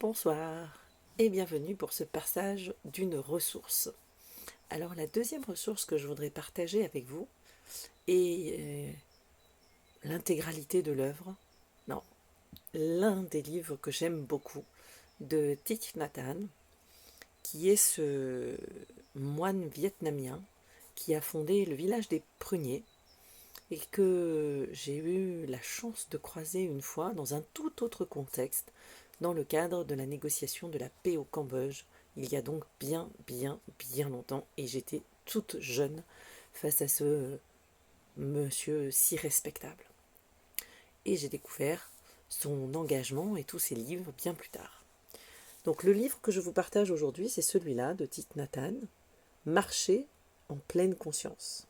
Bonsoir et bienvenue pour ce passage d'une ressource. Alors la deuxième ressource que je voudrais partager avec vous est l'intégralité de l'œuvre, non, l'un des livres que j'aime beaucoup de Thich Nhat Hanh, qui est ce moine vietnamien qui a fondé le village des Pruniers et que j'ai eu la chance de croiser une fois dans un tout autre contexte, dans le cadre de la négociation de la paix au Cambodge, il y a donc bien longtemps, et j'étais toute jeune face à ce monsieur si respectable. Et j'ai découvert son engagement et tous ses livres bien plus tard. Donc le livre que je vous partage aujourd'hui, c'est celui-là de Thich Nhat Hanh, Marcher en pleine conscience.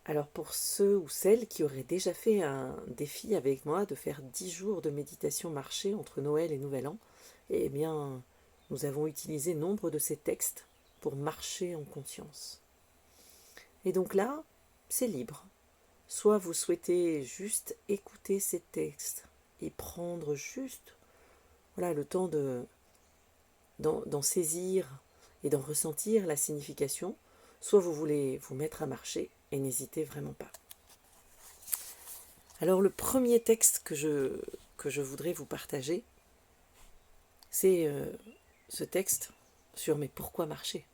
Alors pour ceux ou celles qui auraient déjà fait un défi avec moi de faire 10 jours de méditation marché entre Noël et Nouvel An, eh bien nous avons utilisé nombre de ces textes pour marcher en conscience. Et donc là, c'est libre. Soit vous souhaitez juste écouter ces textes et prendre juste le temps d'en saisir et d'en ressentir la signification, soit vous voulez vous mettre à marcher et n'hésitez vraiment pas. Alors le premier texte que je voudrais vous partager, c'est ce texte sur mais pourquoi marcher.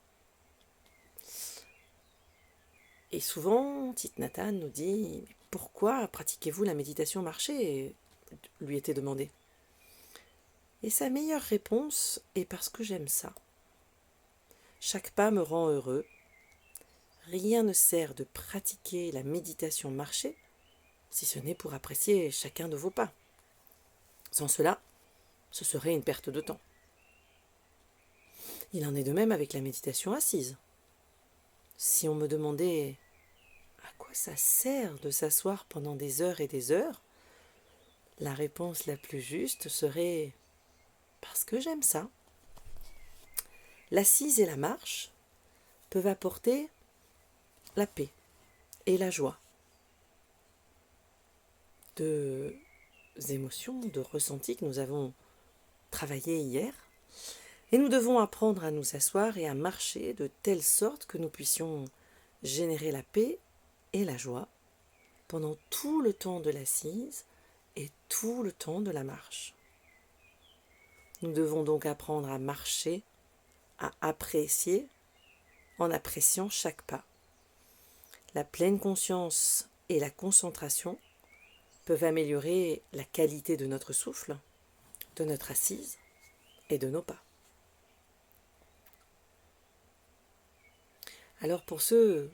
Et souvent, Thich Nhat Hanh nous dit « Pourquoi pratiquez-vous la méditation marché ?» lui était demandé. Et sa meilleure réponse est parce que j'aime ça. Chaque pas me rend heureux. Rien ne sert de pratiquer la méditation marché si ce n'est pour apprécier chacun de vos pas. Sans cela, ce serait une perte de temps. Il en est de même avec la méditation assise. Si on me demandait à quoi ça sert de s'asseoir pendant des heures et des heures, la réponse la plus juste serait parce que j'aime ça. L'assise et la marche peuvent apporter la paix et la joie, deux émotions, de ressentis que nous avons travaillé hier. Et nous devons apprendre à nous asseoir et à marcher de telle sorte que nous puissions générer la paix et la joie pendant tout le temps de l'assise et tout le temps de la marche. Nous devons donc apprendre à marcher, à apprécier, en appréciant chaque pas. La pleine conscience et la concentration peuvent améliorer la qualité de notre souffle, de notre assise et de nos pas. Alors pour ceux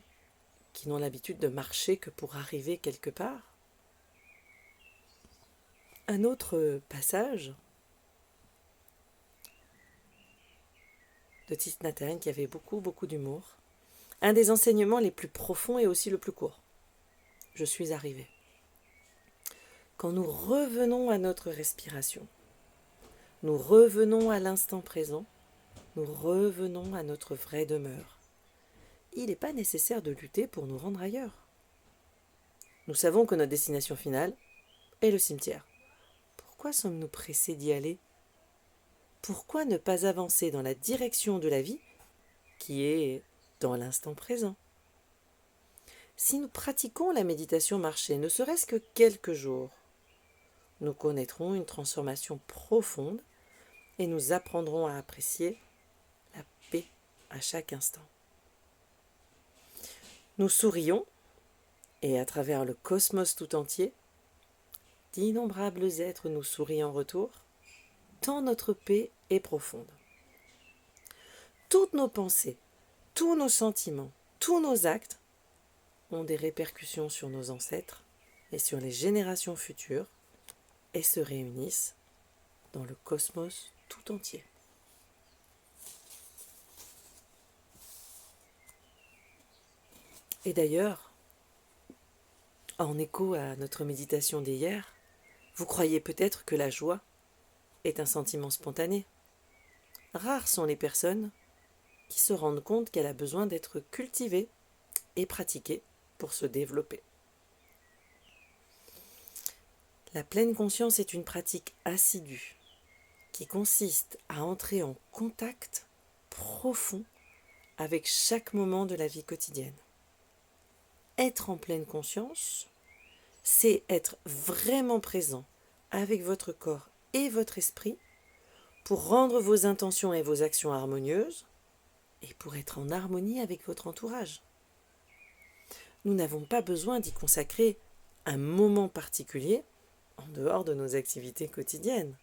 qui n'ont l'habitude de marcher que pour arriver quelque part, un autre passage de Thich Nhat Hanh qui avait beaucoup d'humour, un des enseignements les plus profonds et aussi le plus court. Je suis arrivé. Quand nous revenons à notre respiration, nous revenons à l'instant présent, nous revenons à notre vraie demeure. Il n'est pas nécessaire de lutter pour nous rendre ailleurs. Nous savons que notre destination finale est le cimetière. Pourquoi sommes-nous pressés d'y aller ? Pourquoi ne pas avancer dans la direction de la vie qui est dans l'instant présent ? Si nous pratiquons la méditation marché, ne serait-ce que quelques jours, nous connaîtrons une transformation profonde et nous apprendrons à apprécier la paix à chaque instant. Nous sourions et à travers le cosmos tout entier, d'innombrables êtres nous sourient en retour, tant notre paix est profonde. Toutes nos pensées, tous nos sentiments, tous nos actes ont des répercussions sur nos ancêtres et sur les générations futures et se réunissent dans le cosmos tout entier. Et d'ailleurs, en écho à notre méditation d'hier, vous croyez peut-être que la joie est un sentiment spontané. Rares sont les personnes qui se rendent compte qu'elle a besoin d'être cultivée et pratiquée pour se développer. La pleine conscience est une pratique assidue qui consiste à entrer en contact profond avec chaque moment de la vie quotidienne. Être en pleine conscience, c'est être vraiment présent avec votre corps et votre esprit pour rendre vos intentions et vos actions harmonieuses et pour être en harmonie avec votre entourage. Nous n'avons pas besoin d'y consacrer un moment particulier en dehors de nos activités quotidiennes.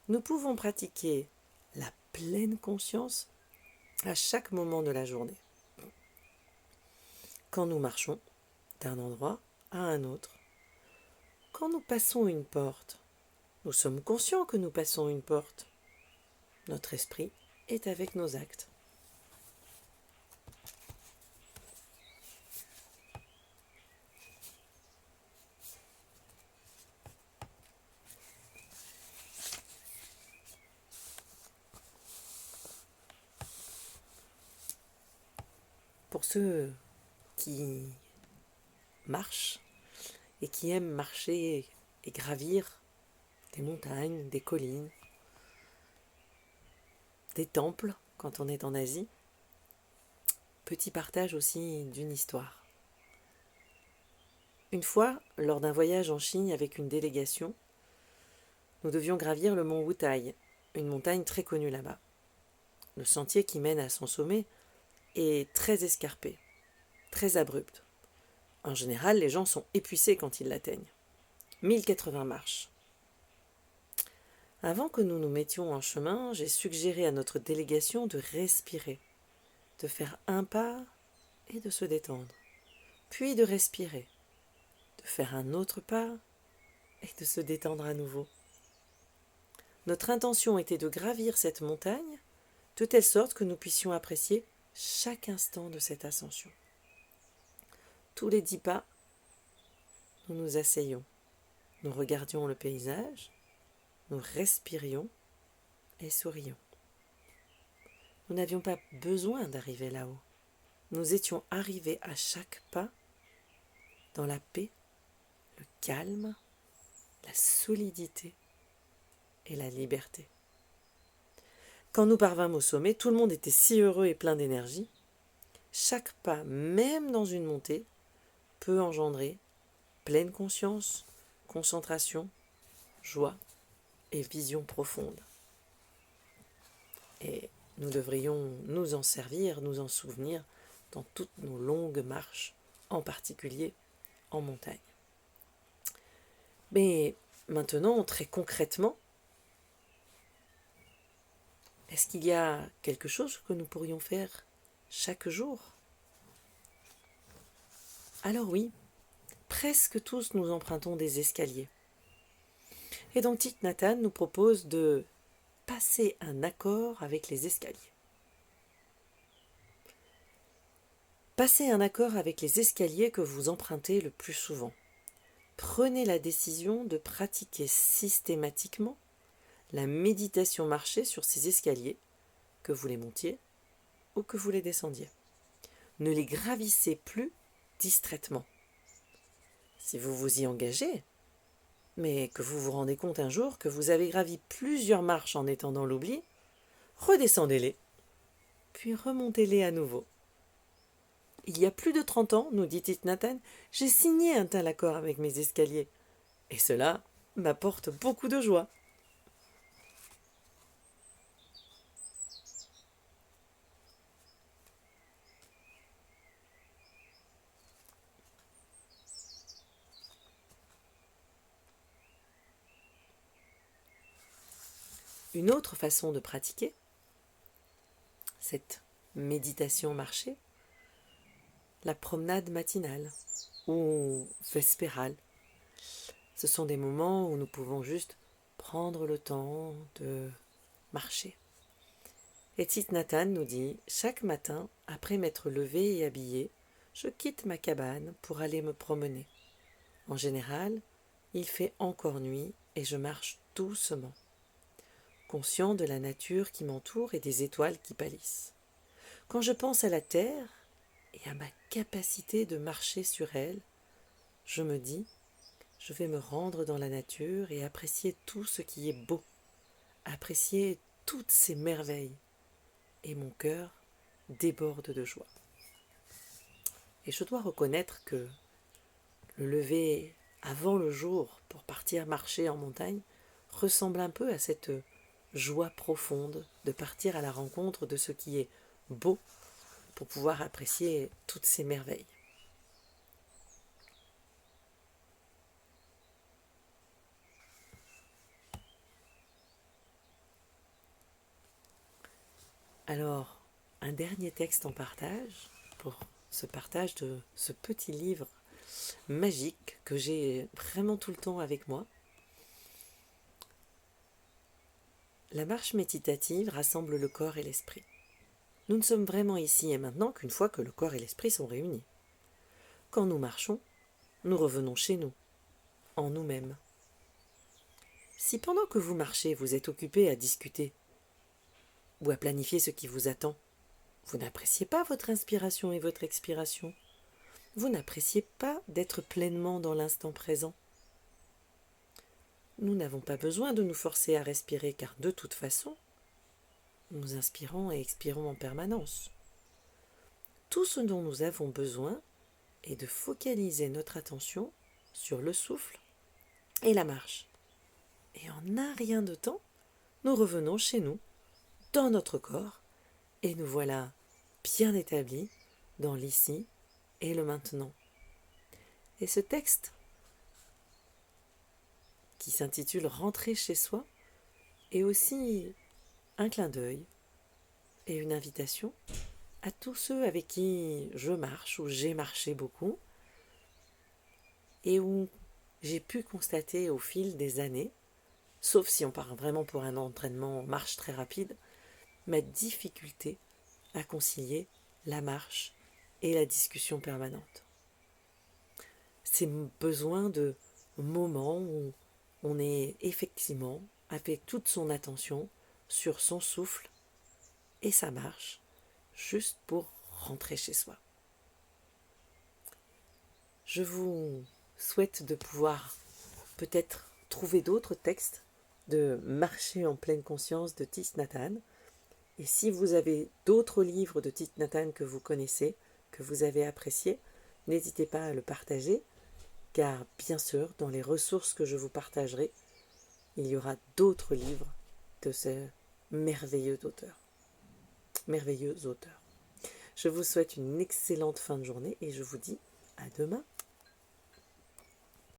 Nous pouvons pratiquer la pleine conscience à chaque moment de la journée. Quand nous marchons d'un endroit à un autre, quand nous passons une porte, nous sommes conscients que nous passons une porte. Notre esprit est avec nos actes. Pour ceux qui marchent et qui aiment marcher et gravir des montagnes, des collines, des temples quand on est en Asie, petit partage aussi d'une histoire. Une fois, lors d'un voyage en Chine avec une délégation, nous devions gravir le mont Wutai, une montagne très connue là-bas. Le sentier qui mène à son sommet est très escarpé, très abrupt. En général, les gens sont épuisés quand ils l'atteignent. 1080 marches. Avant que nous nous mettions en chemin, j'ai suggéré à notre délégation de respirer, de faire un pas et de se détendre, puis de respirer, de faire un autre pas et de se détendre à nouveau. Notre intention était de gravir cette montagne de telle sorte que nous puissions apprécier chaque instant de cette ascension. Tous les 10 pas, nous nous asseyions, nous regardions le paysage, nous respirions et sourions. Nous n'avions pas besoin d'arriver là-haut. Nous étions arrivés à chaque pas dans la paix, le calme, la solidité et la liberté. Quand nous parvînmes au sommet, tout le monde était si heureux et plein d'énergie. Chaque pas, même dans une montée, peut engendrer pleine conscience, concentration, joie et vision profonde. Et nous devrions nous en servir, nous en souvenir dans toutes nos longues marches, en particulier en montagne. Mais maintenant, très concrètement, est-ce qu'il y a quelque chose que nous pourrions faire chaque jour? Alors oui, presque tous nous empruntons des escaliers. Et donc Thich Nhat Hanh nous propose de passer un accord avec les escaliers. Passez un accord avec les escaliers que vous empruntez le plus souvent. Prenez la décision de pratiquer systématiquement la méditation marchée sur ces escaliers, que vous les montiez ou que vous les descendiez. Ne les gravissez plus distraitement. Si vous vous y engagez, mais que vous vous rendez compte un jour que vous avez gravi plusieurs marches en étant dans l'oubli, redescendez-les, puis remontez-les à nouveau. Il y a plus de 30 ans, nous dit Thich Nhat Hanh, j'ai signé un tel accord avec mes escaliers, et cela m'apporte beaucoup de joie. Une autre façon de pratiquer cette méditation marchée, la promenade matinale ou vespérale. Ce sont des moments où nous pouvons juste prendre le temps de marcher. Et Thich Nhat Hanh nous dit « Chaque matin, après m'être levé et habillé, je quitte ma cabane pour aller me promener. En général, il fait encore nuit et je marche doucement, conscient de la nature qui m'entoure et des étoiles qui pâlissent. Quand je pense à la terre et à ma capacité de marcher sur elle, je me dis, je vais me rendre dans la nature et apprécier tout ce qui est beau, apprécier toutes ces merveilles. Et mon cœur déborde de joie. Et je dois reconnaître que le lever avant le jour pour partir marcher en montagne ressemble un peu à cette joie profonde de partir à la rencontre de ce qui est beau pour pouvoir apprécier toutes ces merveilles. Alors, un dernier texte en partage pour ce partage de ce petit livre magique que j'ai vraiment tout le temps avec moi. La marche méditative rassemble le corps et l'esprit. Nous ne sommes vraiment ici et maintenant qu'une fois que le corps et l'esprit sont réunis. Quand nous marchons, nous revenons chez nous, en nous-mêmes. Si pendant que vous marchez, vous êtes occupé à discuter ou à planifier ce qui vous attend, vous n'appréciez pas votre inspiration et votre expiration. Vous n'appréciez pas d'être pleinement dans l'instant présent. Nous n'avons pas besoin de nous forcer à respirer car de toute façon, nous inspirons et expirons en permanence. Tout ce dont nous avons besoin est de focaliser notre attention sur le souffle et la marche. Et en un rien de temps, nous revenons chez nous, dans notre corps, et nous voilà bien établis dans l'ici et le maintenant. Et ce texte, qui s'intitule « Rentrer chez soi », est aussi un clin d'œil et une invitation à tous ceux avec qui je marche ou j'ai marché beaucoup et où j'ai pu constater au fil des années, sauf si on part vraiment pour un entraînement en marche très rapide, ma difficulté à concilier la marche et la discussion permanente. Ces besoins de moments où on est effectivement avec toute son attention sur son souffle et sa marche, juste pour rentrer chez soi. Je vous souhaite de pouvoir peut-être trouver d'autres textes de Marcher en pleine conscience de Thich Nhat Hanh. Et si vous avez d'autres livres de Thich Nhat Hanh que vous connaissez, que vous avez appréciés, n'hésitez pas à le partager, car bien sûr, dans les ressources que je vous partagerai, il y aura d'autres livres de ce merveilleux auteur. Je vous souhaite une excellente fin de journée et je vous dis à demain.